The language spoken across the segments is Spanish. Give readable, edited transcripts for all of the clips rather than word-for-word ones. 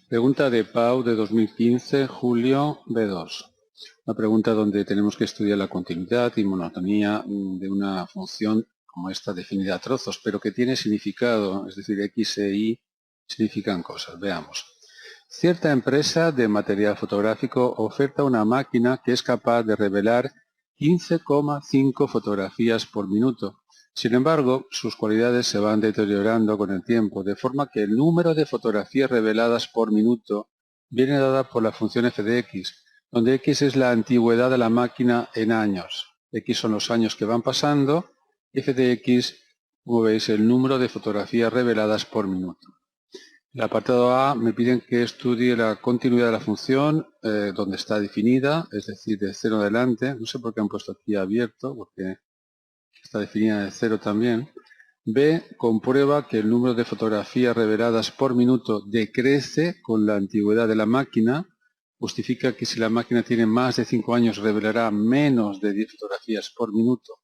Pregunta de Pau de 2015, julio, B2. Una pregunta donde tenemos que estudiar la continuidad y monotonía de una función como esta definida a trozos, pero que tiene significado, es decir, X e Y significan cosas. Veamos. Cierta empresa de material fotográfico oferta una máquina que es capaz de revelar 15,5 fotografías por minuto. Sin embargo, sus cualidades se van deteriorando con el tiempo, de forma que el número de fotografías reveladas por minuto viene dada por la función f de x, donde x es la antigüedad de la máquina en años. X son los años que van pasando y f de x, como veis, el número de fotografías reveladas por minuto. En el apartado A me piden que estudie la continuidad de la función donde está definida, es decir, de 0 en adelante. No sé por qué han puesto aquí abierto, porque está definida de 0 también. B, comprueba que el número de fotografías reveladas por minuto decrece con la antigüedad de la máquina. Justifica que si la máquina tiene más de 5 años revelará menos de 10 fotografías por minuto.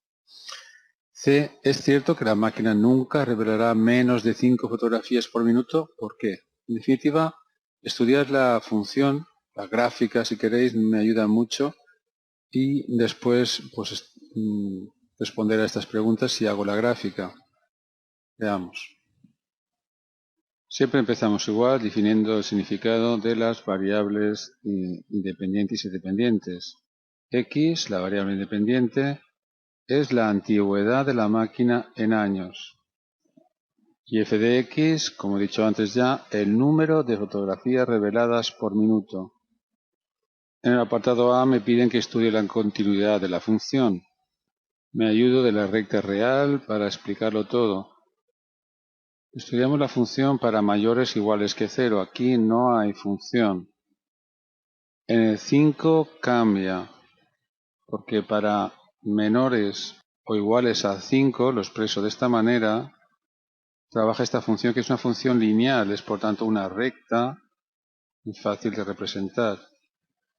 C, es cierto que la máquina nunca revelará menos de 5 fotografías por minuto. ¿Por qué? En definitiva, estudiar la función, la gráfica si queréis, me ayuda mucho y después pues responder a estas preguntas si hago la gráfica. Veamos. Siempre empezamos igual, definiendo el significado de las variables independientes y dependientes. X, la variable independiente, es la antigüedad de la máquina en años. Y f de x, como he dicho antes ya, el número de fotografías reveladas por minuto. En el apartado A me piden que estudie la continuidad de la función. Me ayudo de la recta real para explicarlo todo. Estudiamos la función para mayores iguales que 0. Aquí no hay función. En el 5 cambia, porque para menores o iguales a 5, lo expreso de esta manera, trabaja esta función que es una función lineal, es por tanto una recta y fácil de representar.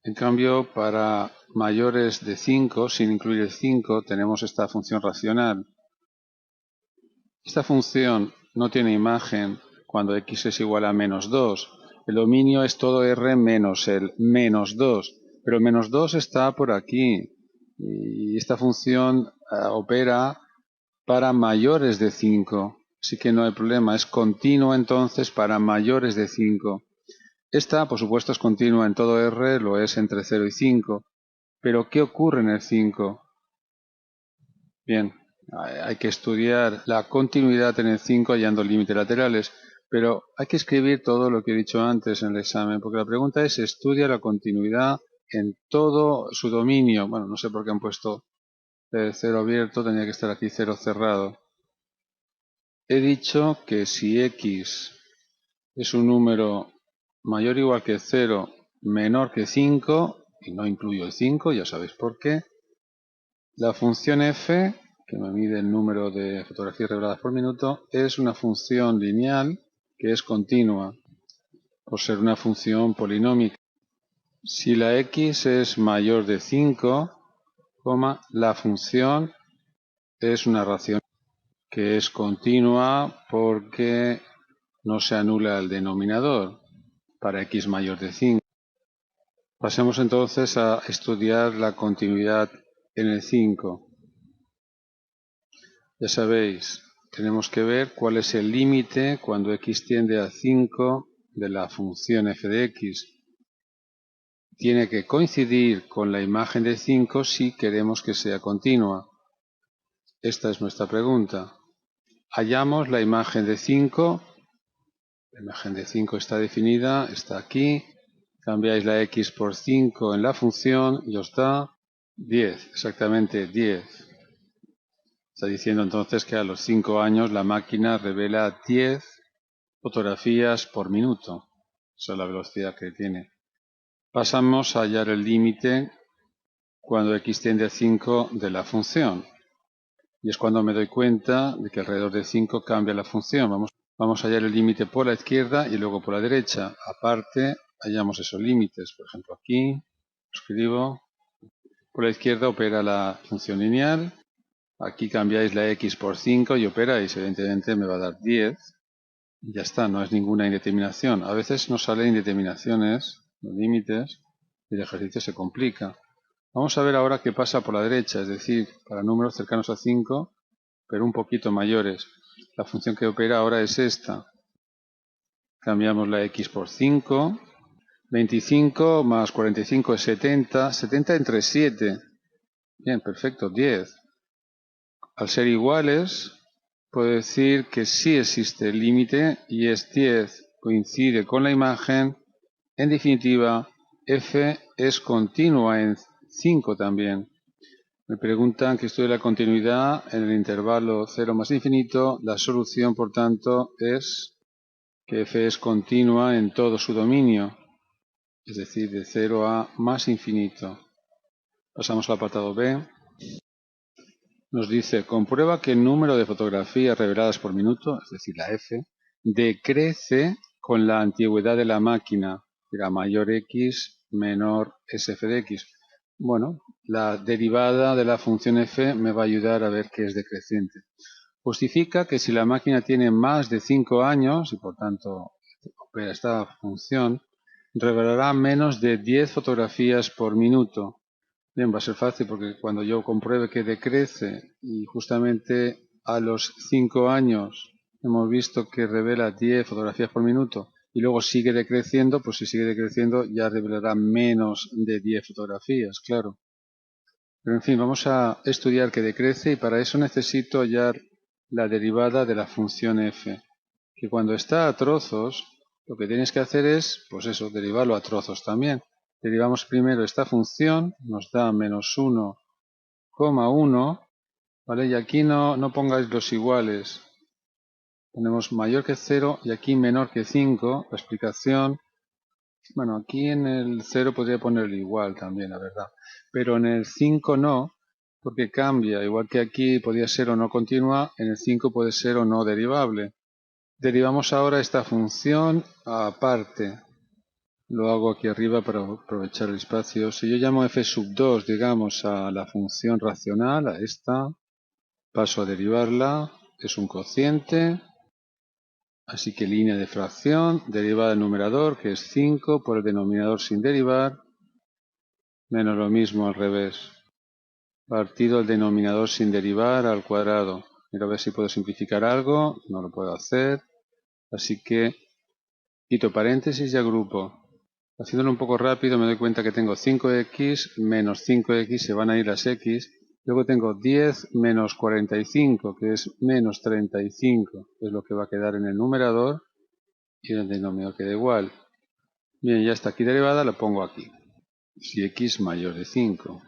En cambio, para mayores de 5, sin incluir el 5, tenemos esta función racional. Esta función no tiene imagen cuando x es igual a menos 2. El dominio es todo r menos el menos 2. Pero el menos 2 está por aquí. Y esta función opera para mayores de 5. Así que no hay problema. Es continua entonces para mayores de 5. Esta, por supuesto, es continua en todo r, lo es entre 0 y 5. Pero, ¿qué ocurre en el 5? Bien, hay que estudiar la continuidad en el 5 hallando límites laterales, pero hay que escribir todo lo que he dicho antes en el examen, porque la pregunta es, ¿estudia la continuidad en todo su dominio? Bueno, no sé por qué han puesto 0 abierto, tenía que estar aquí 0 cerrado. He dicho que si x es un número mayor o igual que 0, menor que 5, y no incluyo el 5, ya sabéis por qué, la función f, que me mide el número de fotografías reveladas por minuto, es una función lineal que es continua, por ser una función polinómica. Si la x es mayor de 5, la función es una racional que es continua porque no se anula el denominador para x mayor de 5. Pasemos entonces a estudiar la continuidad en el 5. Ya sabéis, tenemos que ver cuál es el límite cuando x tiende a 5 de la función f de x. Tiene que coincidir con la imagen de 5 si queremos que sea continua. Esta es nuestra pregunta. Hallamos la imagen de 5. La imagen de 5 está definida, está aquí. Cambiáis la x por 5 en la función y os da 10, exactamente 10. Está diciendo entonces que a los 5 años la máquina revela 10 fotografías por minuto. Esa es la velocidad que tiene. Pasamos a hallar el límite cuando x tiende a 5 de la función. Y es cuando me doy cuenta de que alrededor de 5 cambia la función. Vamos a hallar el límite por la izquierda y luego por la derecha. Aparte, hallamos esos límites. Por ejemplo, aquí escribo. Por la izquierda opera la función lineal. Aquí cambiáis la x por 5 y operáis. Evidentemente me va a dar 10. Y ya está, no es ninguna indeterminación. A veces nos salen indeterminaciones, los límites, y el ejercicio se complica. Vamos a ver ahora qué pasa por la derecha, es decir, para números cercanos a 5, pero un poquito mayores. La función que opera ahora es esta. Cambiamos la x por 5. 25 más 45 es 70. 70 entre 7. Bien, perfecto, 10. Al ser iguales, puedo decir que sí existe el límite y es 10. Coincide con la imagen. En definitiva, f es continua en 5 también. Me preguntan que estudie la continuidad en el intervalo 0 más infinito. La solución, por tanto, es que f es continua en todo su dominio, es decir, de 0 a más infinito. Pasamos al apartado B. Nos dice, comprueba que el número de fotografías reveladas por minuto, es decir, la f, decrece con la antigüedad de la máquina, era mayor x, menor sf de x. Bueno, la derivada de la función f me va a ayudar a ver que es decreciente. Justifica que si la máquina tiene más de 5 años, y por tanto opera esta función, revelará menos de 10 fotografías por minuto. Bien, va a ser fácil porque cuando yo compruebe que decrece y justamente a los 5 años hemos visto que revela 10 fotografías por minuto y luego sigue decreciendo, pues si sigue decreciendo ya revelará menos de 10 fotografías, claro. Pero en fin, vamos a estudiar que decrece y para eso necesito hallar la derivada de la función f, que cuando está a trozos, lo que tienes que hacer es, pues eso, derivarlo a trozos también. Derivamos primero esta función, nos da menos 1,1, ¿vale? Y aquí no pongáis los iguales. Ponemos mayor que 0 y aquí menor que 5. La explicación, bueno, aquí en el 0 podría poner igual también, la verdad. Pero en el 5 no, porque cambia. Igual que aquí podía ser o no continua, en el 5 puede ser o no derivable. Derivamos ahora esta función aparte. Lo hago aquí arriba para aprovechar el espacio. Si yo llamo f sub 2, digamos, a la función racional, a esta, paso a derivarla, es un cociente, así que línea de fracción, derivada del numerador, que es 5, por el denominador sin derivar, menos lo mismo al revés, partido el denominador sin derivar al cuadrado. Mira a ver si puedo simplificar algo, no lo puedo hacer, así que quito paréntesis y agrupo. Haciéndolo un poco rápido me doy cuenta que tengo 5x menos 5x, se van a ir las x. Luego tengo 10 menos 45, que es menos 35, que es lo que va a quedar en el numerador, y en el denominador queda igual. Bien, ya está aquí derivada, la pongo aquí. Si x mayor de 5.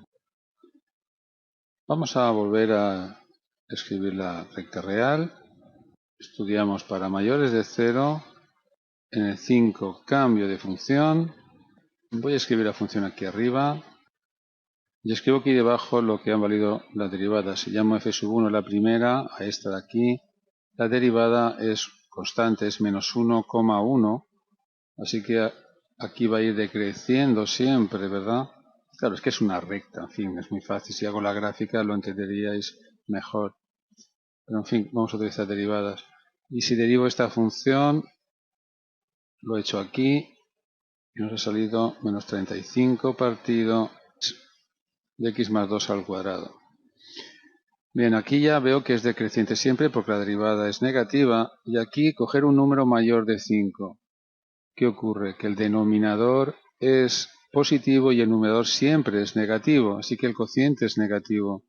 Vamos a volver a escribir la recta real. Estudiamos para mayores de 0. En el 5 cambio de función. Voy a escribir la función aquí arriba. Y escribo aquí debajo lo que han valido las derivadas. Si llamo f sub 1 la primera, a esta de aquí, la derivada es constante, es menos 1,1. Así que aquí va a ir decreciendo siempre, ¿verdad? Claro, es que es una recta, en fin, es muy fácil. Si hago la gráfica lo entenderíais mejor. Pero en fin, vamos a utilizar derivadas. Y si derivo esta función, lo he hecho aquí, y nos ha salido menos 35 partido de x más 2 al cuadrado. Bien, aquí ya veo que es decreciente siempre porque la derivada es negativa. Y aquí coger un número mayor de 5. ¿Qué ocurre? Que el denominador es positivo y el numerador siempre es negativo. Así que el cociente es negativo.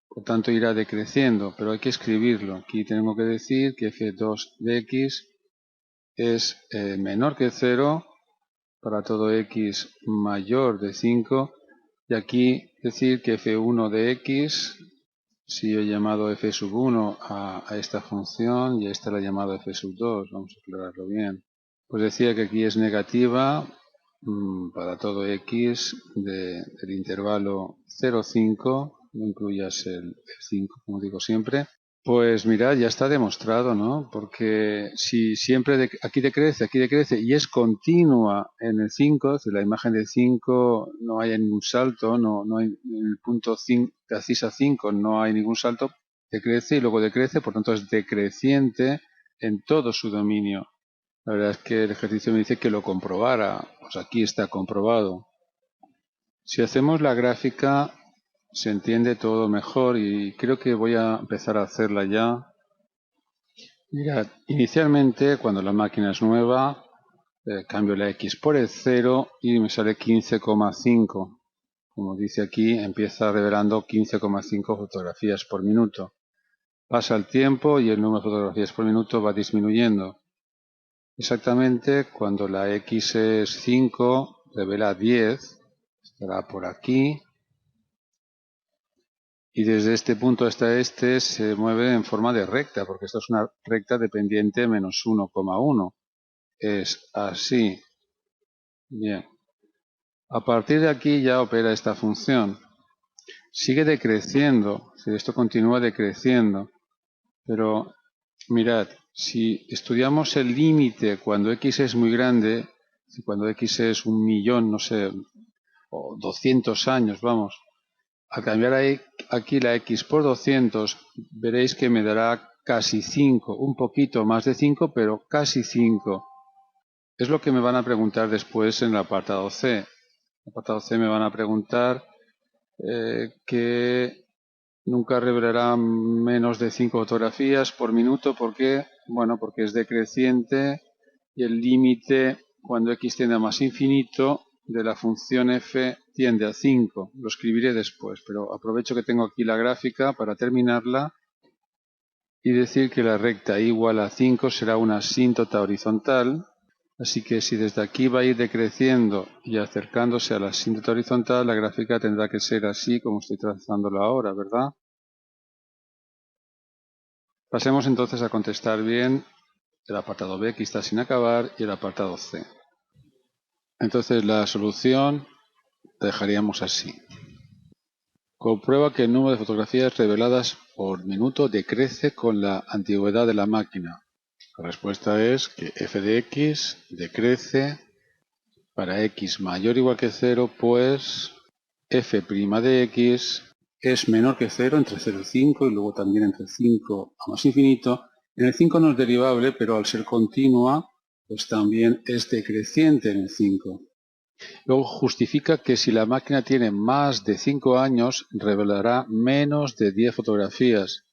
Por tanto irá decreciendo, pero hay que escribirlo. Aquí tengo que decir que f2 de x es menor que 0 para todo x mayor de 5. Y aquí decir que f1 de x, si yo he llamado f sub 1 a esta función y a esta la he llamado f sub 2, vamos a aclararlo bien. Pues decía que aquí es negativa para todo x del intervalo 0,5, no incluyas el 5, como digo siempre. Pues mirad, ya está demostrado, ¿no? Porque si siempre aquí decrece y es continua en el 5, si la imagen del 5 no hay ningún salto, no hay en el punto 5, de abscisa 5 no hay ningún salto, decrece y luego decrece, por tanto es decreciente en todo su dominio. La verdad es que el ejercicio me dice que lo comprobara. Pues aquí está comprobado. Si hacemos la gráfica se entiende todo mejor y creo que voy a empezar a hacerla ya. Mirad, inicialmente cuando la máquina es nueva, cambio la X por el 0 y me sale 15,5. Como dice aquí, empieza revelando 15,5 fotografías por minuto. Pasa el tiempo y el número de fotografías por minuto va disminuyendo. Exactamente cuando la X es 5, revela 10, estará por aquí. Y desde este punto hasta este se mueve en forma de recta, porque esta es una recta de pendiente menos 1,1. Es así. Bien. A partir de aquí ya opera esta función. Sigue decreciendo, si esto continúa decreciendo. Pero mirad, si estudiamos el límite cuando X es muy grande, cuando X es 1.000.000, no sé, o 200 años, vamos, al cambiar aquí la X por 200, veréis que me dará casi 5, un poquito más de 5, pero casi 5. Es lo que me van a preguntar después en el apartado C. En el apartado C me van a preguntar que nunca revelará menos de 5 fotografías por minuto. ¿Por qué? Bueno, porque es decreciente y el límite cuando X tiende a más infinito de la función f tiende a 5. Lo escribiré después, pero aprovecho que tengo aquí la gráfica para terminarla y decir que la recta igual a 5 será una asíntota horizontal. Así que si desde aquí va a ir decreciendo y acercándose a la asíntota horizontal, la gráfica tendrá que ser así como estoy trazándola ahora, ¿verdad? Pasemos entonces a contestar bien el apartado B, que está sin acabar, y el apartado C. Entonces la solución la dejaríamos así. Comprueba que el número de fotografías reveladas por minuto decrece con la antigüedad de la máquina. La respuesta es que f de x decrece para x mayor o igual que 0, pues f' de x es menor que 0 entre 0 y 5 y luego también entre 5 a más infinito. En el 5 no es derivable, pero al ser continua, pues también es decreciente en el 5. Luego justifica que si la máquina tiene más de 5 años, revelará menos de 10 fotografías.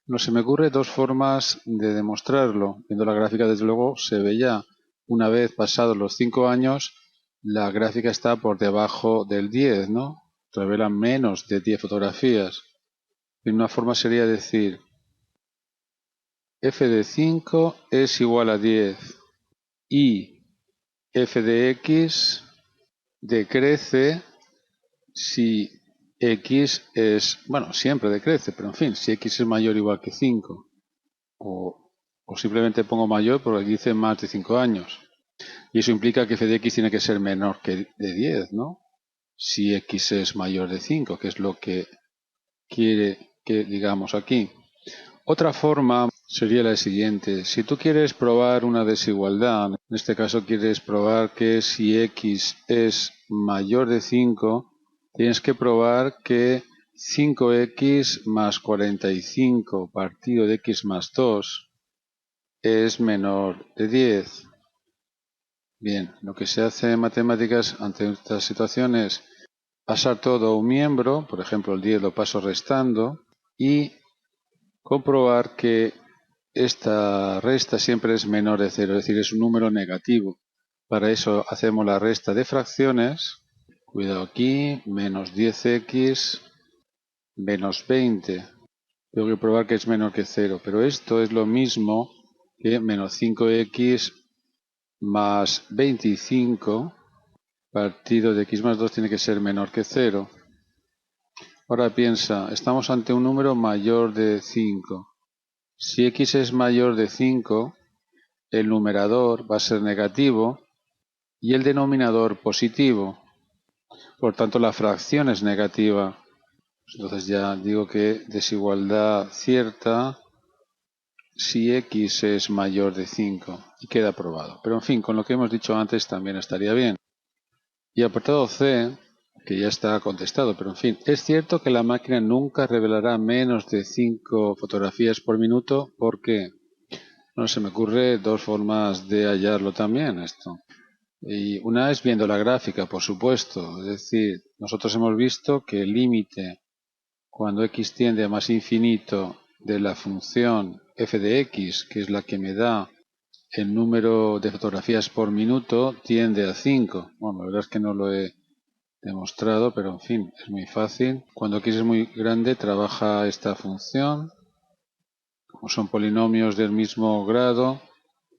No se me ocurre dos formas de demostrarlo. Viendo la gráfica, desde luego, se ve ya. Una vez pasados los 5 años, la gráfica está por debajo del 10, ¿no? Revela menos de 10 fotografías. Y una forma sería decir, f de 5 es igual a 10 y f de x decrece si x es, bueno, siempre decrece, pero en fin, si x es mayor o igual que 5. O simplemente pongo mayor porque aquí dice más de 5 años. Y eso implica que f de x tiene que ser menor que de 10, ¿no? Si x es mayor de 5, que es lo que quiere que digamos aquí. Otra forma sería la siguiente. Si tú quieres probar una desigualdad, en este caso quieres probar que si x es mayor de 5, tienes que probar que 5x más 45 partido de x más 2 es menor de 10. Bien, lo que se hace en matemáticas ante estas situaciones es pasar todo a un miembro, por ejemplo el 10 lo paso restando, y comprobar que esta resta siempre es menor de 0, es decir, es un número negativo. Para eso hacemos la resta de fracciones. Cuidado aquí, menos 10x menos 20. Tengo que probar que es menor que 0, pero esto es lo mismo que menos 5x más 25 partido de x más 2 tiene que ser menor que 0. Ahora piensa, estamos ante un número mayor de 5. Si x es mayor de 5, el numerador va a ser negativo y el denominador positivo. Por tanto, la fracción es negativa. Entonces ya digo que desigualdad cierta si x es mayor de 5 y queda aprobado. Pero en fin, con lo que hemos dicho antes también estaría bien. Y apartado C, que ya está contestado, pero en fin, es cierto que la máquina nunca revelará menos de 5 fotografías por minuto. ¿Por qué? Bueno, se me ocurre dos formas de hallarlo también esto. Y una es viendo la gráfica, por supuesto. Es decir, nosotros hemos visto que el límite cuando x tiende a más infinito de la función f de x, que es la que me da el número de fotografías por minuto, tiende a 5. Bueno, la verdad es que no lo he demostrado, pero en fin, es muy fácil. Cuando x es muy grande, trabaja esta función. Como son polinomios del mismo grado,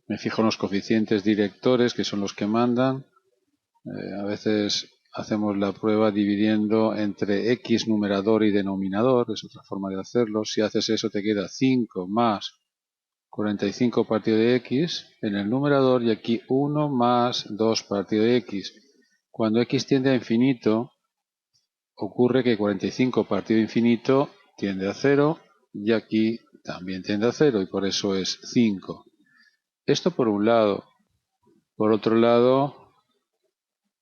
me fijo en los coeficientes directores, que son los que mandan. A veces hacemos la prueba dividiendo entre x numerador y denominador, es otra forma de hacerlo. Si haces eso te queda 5 más 45 partido de x en el numerador y aquí 1 más 2 partido de x. Cuando x tiende a infinito, ocurre que 45 partido de infinito tiende a 0 y aquí también tiende a 0 y por eso es 5. Esto por un lado. Por otro lado,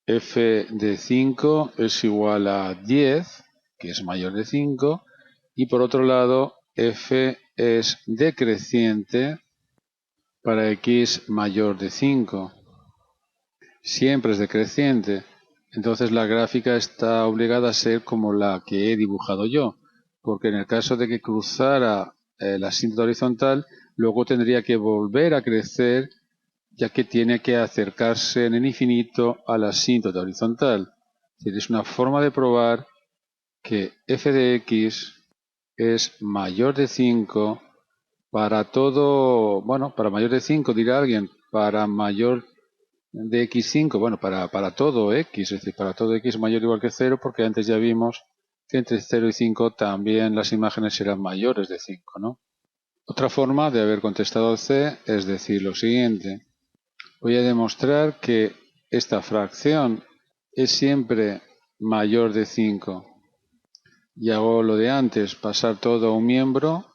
f de 5 es igual a 10, que es mayor de 5, y por otro lado, f es decreciente para x mayor de 5. Siempre es decreciente. Entonces la gráfica está obligada a ser como la que he dibujado yo, porque en el caso de que cruzara la asíntota horizontal, luego tendría que volver a crecer, ya que tiene que acercarse en el infinito a la asíntota horizontal. Es una forma de probar que f de x es mayor de 5 para todo, bueno, para mayor de 5 dirá alguien, para mayor de x5, bueno, para todo x, es decir, para todo x mayor o igual que 0, porque antes ya vimos que entre 0 y 5 también las imágenes serán mayores de 5, ¿no? Otra forma de haber contestado al C es decir lo siguiente. Voy a demostrar que esta fracción es siempre mayor de 5. Y hago lo de antes, pasar todo a un miembro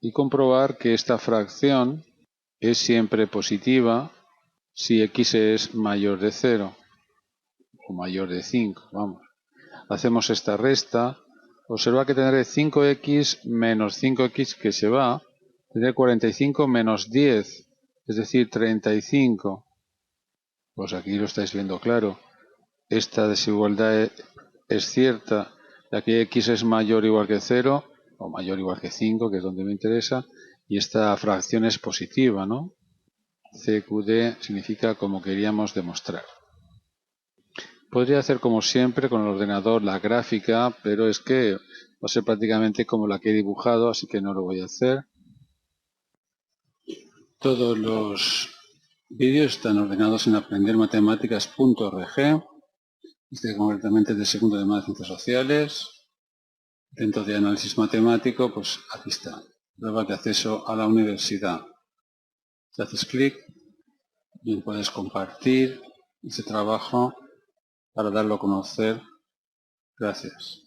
y comprobar que esta fracción es siempre positiva si x es mayor de 0 o mayor de 5, vamos. Hacemos esta resta. Observa que tendré 5x menos 5x que se va. Tendré 45 menos 10, es decir, 35. Pues aquí lo estáis viendo claro. Esta desigualdad es cierta, ya que x es mayor o igual que 0, o mayor o igual que 5, que es donde me interesa, y esta fracción es positiva, ¿no? CQD significa como queríamos demostrar. Podría hacer como siempre con el ordenador la gráfica, pero es que va a ser prácticamente como la que he dibujado, así que no lo voy a hacer. Todos los vídeos están ordenados en aprendermatematicaas.org. Este concretamente es de segundo de Ciencias Sociales. Dentro de análisis matemático, pues aquí está. Prueba de acceso a la universidad. Si haces clic, bien puedes compartir ese trabajo para darlo a conocer. Gracias.